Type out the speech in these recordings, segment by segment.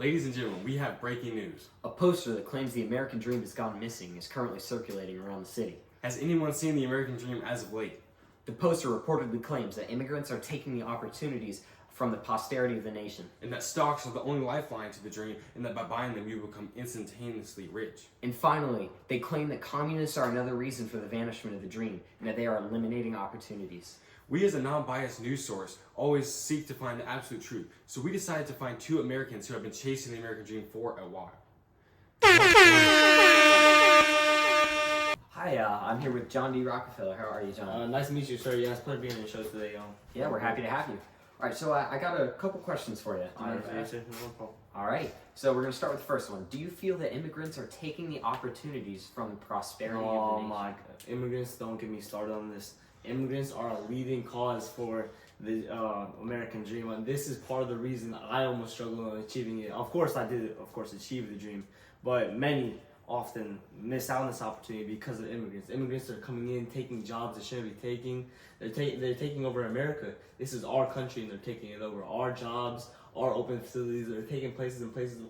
Ladies and gentlemen, we have breaking news. A poster that claims the American dream has gone missing is currently circulating around the city. Has anyone seen the American dream as of late? The poster reportedly claims that immigrants are taking the opportunities from the posterity of the nation. And that stocks are the only lifeline to the dream, and that by buying them you become instantaneously rich. And finally, they claim that communists are another reason for the vanishment of the dream, and that they are eliminating opportunities. We as a non-biased news source always seek to find the absolute truth, so we decided to find two Americans who have been chasing the American dream for a while. Hi, I'm here with John D. Rockefeller. How are you, John? Nice to meet you, sir. Yeah, it's a pleasure being on the show today. Yeah, we're happy to have you. All right, so I got a couple questions for you. All right, so we're going to start with the first one. Do you feel that immigrants are taking the opportunities from the prosperity of the nation? Oh my God. Immigrants, don't get me started on this. Immigrants are a leading cause for the American dream, and this is part of the reason I almost struggled on achieving it. Of course, I did, achieve the dream, but many often miss out on this opportunity because of immigrants. Immigrants are coming in, taking jobs they shouldn't be taking. They're taking over America. This is our country, and they're taking it over. Our jobs, our open facilities, they're taking places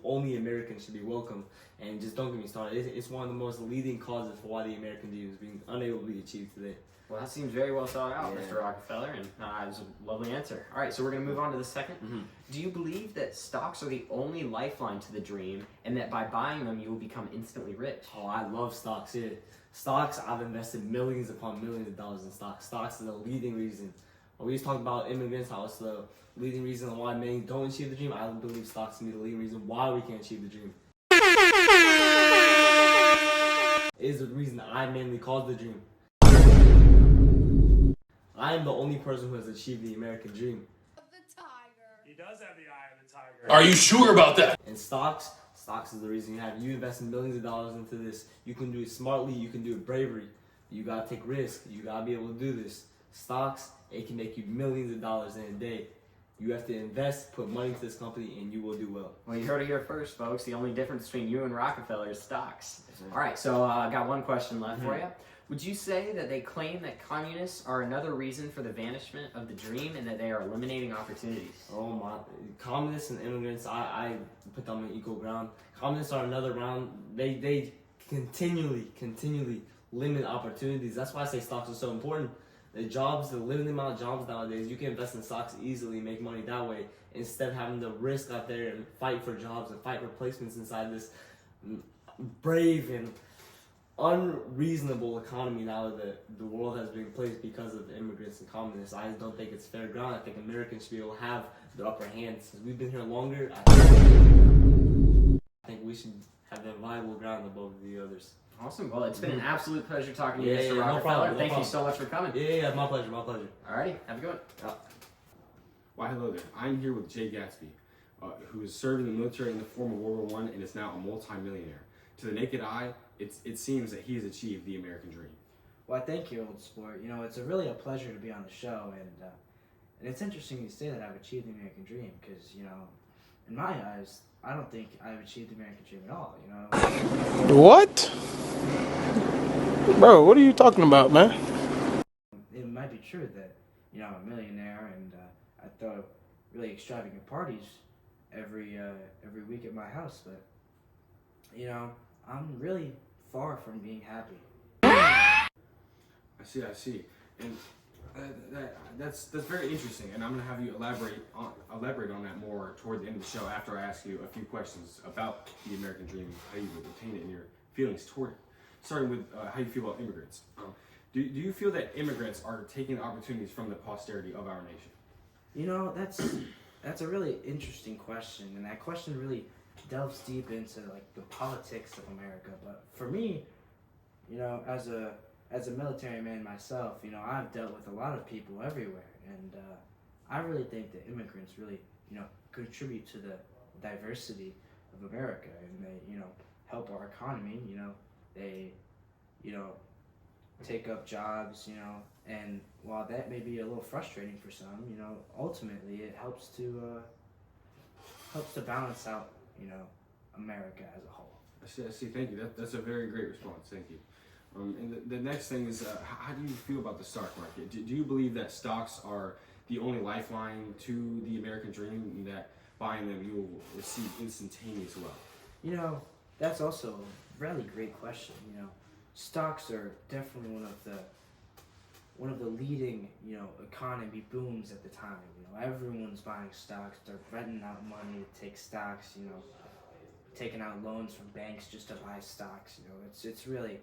only Americans should be welcome. And just don't get me started. It's one of the most leading causes for why the American dream is being unable to be achieved today. Well, that seems very well thought out, Mr. Rockefeller, and it was a lovely answer. All right, so we're going to move on to the second. Do you believe that stocks are the only lifeline to the dream, and that by buying them, you will become instantly rich? Oh, I love stocks, yeah. Stocks, I've invested millions upon millions of dollars in stocks. Stocks is the leading reason. When we just talked about immigrants, how it's the leading reason why many don't achieve the dream, I believe stocks can be the leading reason why we can't achieve the dream. It is the reason I mainly called the dream. I am the only person who has achieved the American dream. The tiger. He does have the eye of the tiger. Are you sure about that? And stocks is the reason you invest millions of dollars into this. You can do it smartly, you can do it bravery. You gotta take risks, you gotta be able to do this. Stocks, it can make you millions of dollars in a day. You have to invest, put money into this company, and you will do well. Well, you heard it here first, folks. The only difference between you and Rockefeller is stocks. All right, so I got one question left for you. Would you say that they claim that communists are another reason for the vanishment of the dream and that they are eliminating opportunities? Oh my, communists and immigrants, I put them on equal ground. Communists are another round. They continually limit opportunities. That's why I say stocks are so important. The jobs, the limited amount of jobs nowadays, you can invest in stocks easily, make money that way, instead of having to risk out there and fight for jobs and fight for placements inside this brave and unreasonable economy now that the world has been placed because of immigrants and communists. I don't think it's fair ground. I think Americans should be able to have the upper hand. Since we've been here longer, I think we should have that viable ground above the others. Awesome. Well, it's been an absolute pleasure talking to you, Mr. No Rockefeller. problem, Thank you so much for coming. Yeah, my pleasure. All righty, have a good one. Why, hello there. I'm here with Jay Gatsby, who has served in the military in the form of World War I and is now a multi-millionaire. To the naked eye, it seems that he has achieved the American dream. Well, thank you, old sport. You know, it's really a pleasure to be on the show, and it's interesting you say that I've achieved the American dream, because, you know, in my eyes, I don't think I've achieved the American dream at all, you know. What? Bro, what are you talking about, man? It might be true that, you know, I'm a millionaire, and I throw really extravagant parties every week at my house, but, you know, I'm really far from being happy. I see. And that's very interesting, and I'm going to have you elaborate on that more toward the end of the show after I ask you a few questions about the American dream, how you would obtain it, and your feelings toward it. Starting with how you feel about immigrants. Do you feel that immigrants are taking the opportunities from the posterity of our nation? You know, that's a really interesting question, and that question really delves deep into like the politics of America. But for me, you know, as a military man myself, you know, I've dealt with a lot of people everywhere, and I really think that immigrants really, you know, contribute to the diversity of America, and they, you know, help our economy. You know, they, you know, take up jobs, you know, and while that may be a little frustrating for some, you know, ultimately it helps to balance out, you know, America as a whole. I see. Thank you. That's a very great response. Thank you. And the next thing is, how do you feel about the stock market? Do you believe that stocks are the only lifeline to the American dream, and that buying them, you will receive instantaneous wealth? You know, that's also a really great question. You know, stocks are definitely one of the leading, you know, economy booms at the time. You know, everyone's buying stocks. They're renting out money to take stocks. You know, taking out loans from banks just to buy stocks. You know, it's really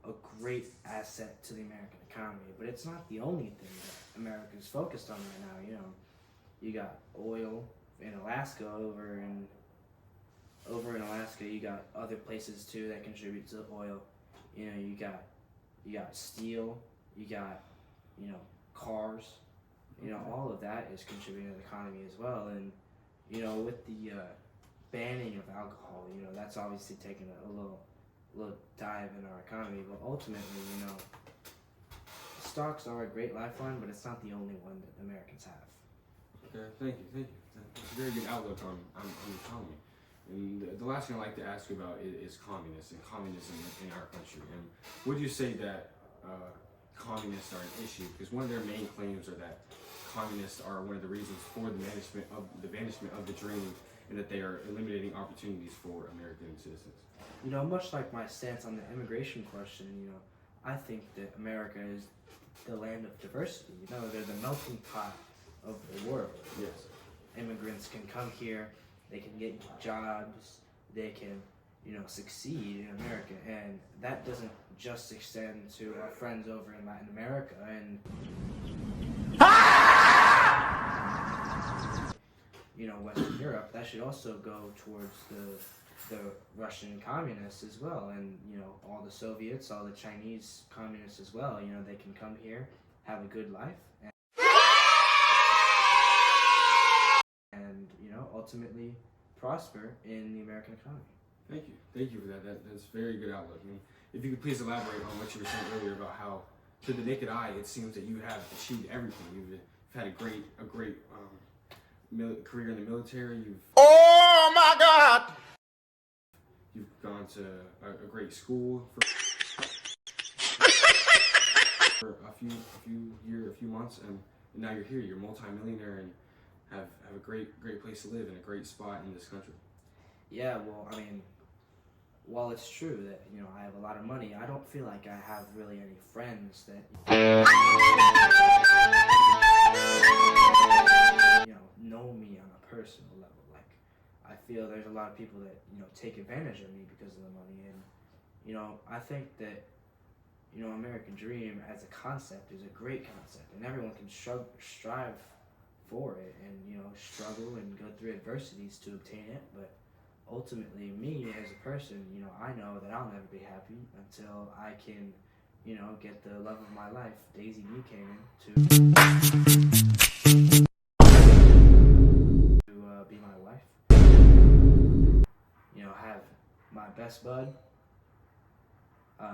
a great asset to the American economy. But it's not the only thing that America's focused on right now. You know, you got oil in Alaska over in Alaska. You got other places too that contribute to the oil. You know, you got steel. You got, you know, cars. You know, all of that is contributing to the economy as well. And you know, with the banning of alcohol, you know, that's obviously taken a little dive in our economy. But ultimately, you know, stocks are a great lifeline, but it's not the only one that Americans have. Okay, thank you. That's a very good outlook on the economy. And the last thing I'd like to ask you about is communism in our country. And would you say that communists are an issue? Because one of their main claims are that communists are one of the reasons for the vanishment of the dream, and that they are eliminating opportunities for American citizens. You know, much like my stance on the immigration question, you know, I think that America is the land of diversity. You know, they're the melting pot of the world. Yes. Immigrants can come here, they can get jobs, they can, you know, succeed in America, and that doesn't just extend to our friends over in Latin America and you know, Western Europe. That should also go towards the Russian communists as well, and you know, all the Soviets, all the Chinese communists as well. You know, they can come here, have a good life, and you know, ultimately prosper in the American economy. Thank you for that. That's a very good outlook. I mean, if you could please elaborate on what you were saying earlier about how, to the naked eye, it seems that you have achieved everything. You've had a great career in the military. Oh my God! You've gone to a great school for a few months, and now you're here. You're a multi-millionaire and have a great place to live and a great spot in this country. Yeah, well, I mean, while it's true that, you know, I have a lot of money, I don't feel like I have really any friends that, you know me on a personal level. Like, I feel there's a lot of people that, you know, take advantage of me because of the money. And, you know, I think that, you know, American Dream as a concept is a great concept, and everyone can strive for it and, you know, struggle and go through adversities to obtain it. But ultimately, me as a person, you know, I know that I'll never be happy until I can, you know, get the love of my life, Daisy Buchanan, to be my wife. You know, have my best bud,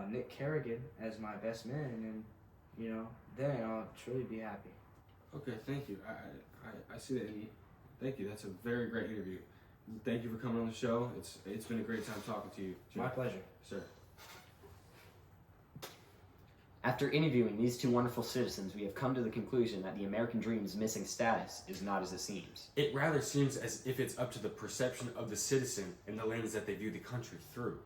Nick Kerrigan, as my best man, and, you know, then I'll truly be happy. Okay, thank you. I see that. And thank you. That's a very great interview. Thank you for coming on the show. It's been a great time talking to you, Jim. My pleasure. Sir. After interviewing these two wonderful citizens, we have come to the conclusion that the American Dream's missing status is not as it seems. It rather seems as if it's up to the perception of the citizen and the lens that they view the country through.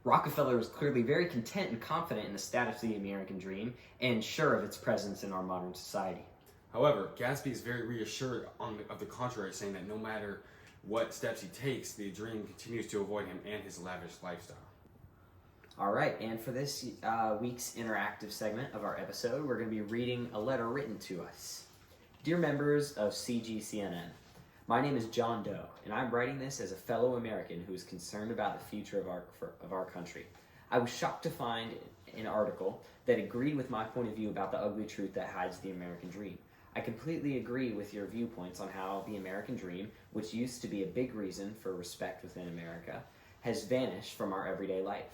Rockefeller was clearly very content and confident in the status of the American Dream and sure of its presence in our modern society. However, Gatsby is very reassured of the contrary, saying that no matter what steps he takes, the dream continues to avoid him and his lavish lifestyle. All right, and for this week's interactive segment of our episode, we're going to be reading a letter written to us. Dear members of CGCNN, my name is John Doe, and I'm writing this as a fellow American who is concerned about the future of our country. I was shocked to find an article that agreed with my point of view about the ugly truth that hides the American dream. I completely agree with your viewpoints on how the American dream, which used to be a big reason for respect within America, has vanished from our everyday life.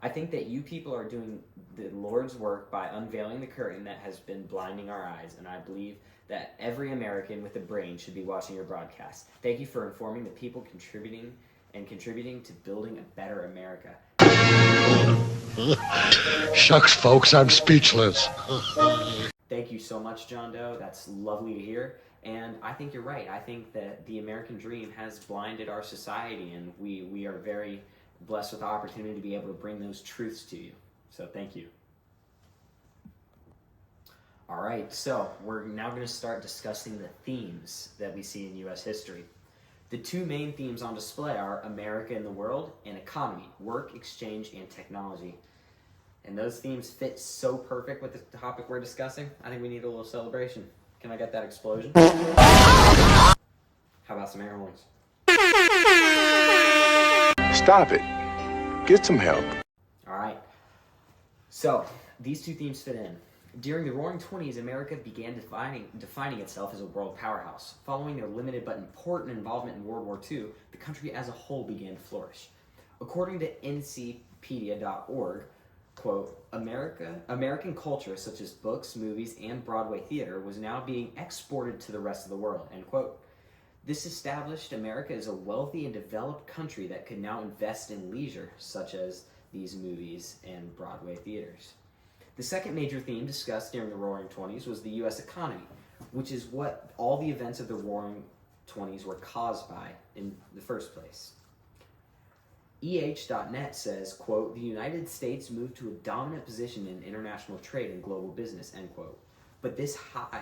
I think that you people are doing the Lord's work by unveiling the curtain that has been blinding our eyes, and I believe that every American with a brain should be watching your broadcast. Thank you for informing the people contributing to building a better America. Shucks, folks, I'm speechless. Thank you so much, John Doe. That's lovely to hear. And I think you're right. I think that the American dream has blinded our society, and we are very blessed with the opportunity to be able to bring those truths to you. So thank you. All right, so we're now going to start discussing the themes that we see in U.S. history. The two main themes on display are America and the world and economy, work, exchange, and technology. And those themes fit so perfect with the topic we're discussing, I think we need a little celebration. Can I get that explosion? How about some air horns? Stop it. Get some help. All right. So, these two themes fit in. During the Roaring Twenties, America began defining itself as a world powerhouse. Following their limited but important involvement in World War II, the country as a whole began to flourish. According to NCpedia.org, quote, American culture such as books, movies, and Broadway theater was now being exported to the rest of the world, end quote. This established America as a wealthy and developed country that could now invest in leisure, such as these movies and Broadway theaters. The second major theme discussed during the Roaring Twenties was the U.S. economy, which is what all the events of the Roaring Twenties were caused by in the first place. EH.net says, quote, the United States moved to a dominant position in international trade and global business, end quote. But this high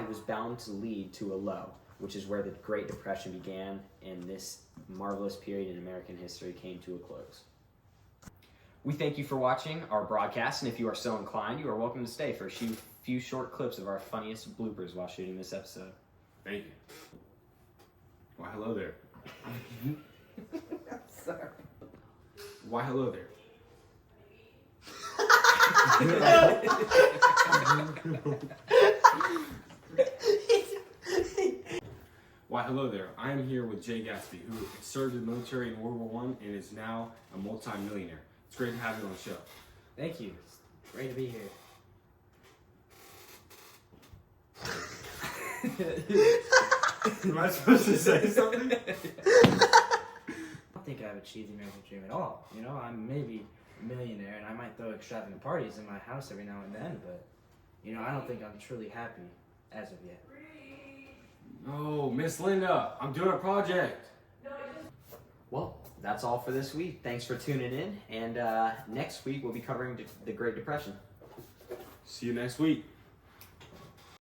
was bound to lead to a low, which is where the Great Depression began, and this marvelous period in American history came to a close. We thank you for watching our broadcast, and if you are so inclined, you are welcome to stay for a few short clips of our funniest bloopers while shooting this episode. Thank you. Why, hello there. Sorry. Why, hello there. Why, hello there. I am here with Jay Gatsby, who served in the military in World War I and is now a multi-millionaire. It's great to have you on the show. Thank you. It's great to be here. Am I supposed to say something? I don't think I've achieved the American dream at all. You know, I'm maybe a millionaire and I might throw extravagant parties in my house every now and then, but, you know, I don't think I'm truly happy as of yet. No, Miss Linda, I'm doing a project. Well, that's all for this week. Thanks for tuning in, and next week we'll be covering the Great Depression. See you next week.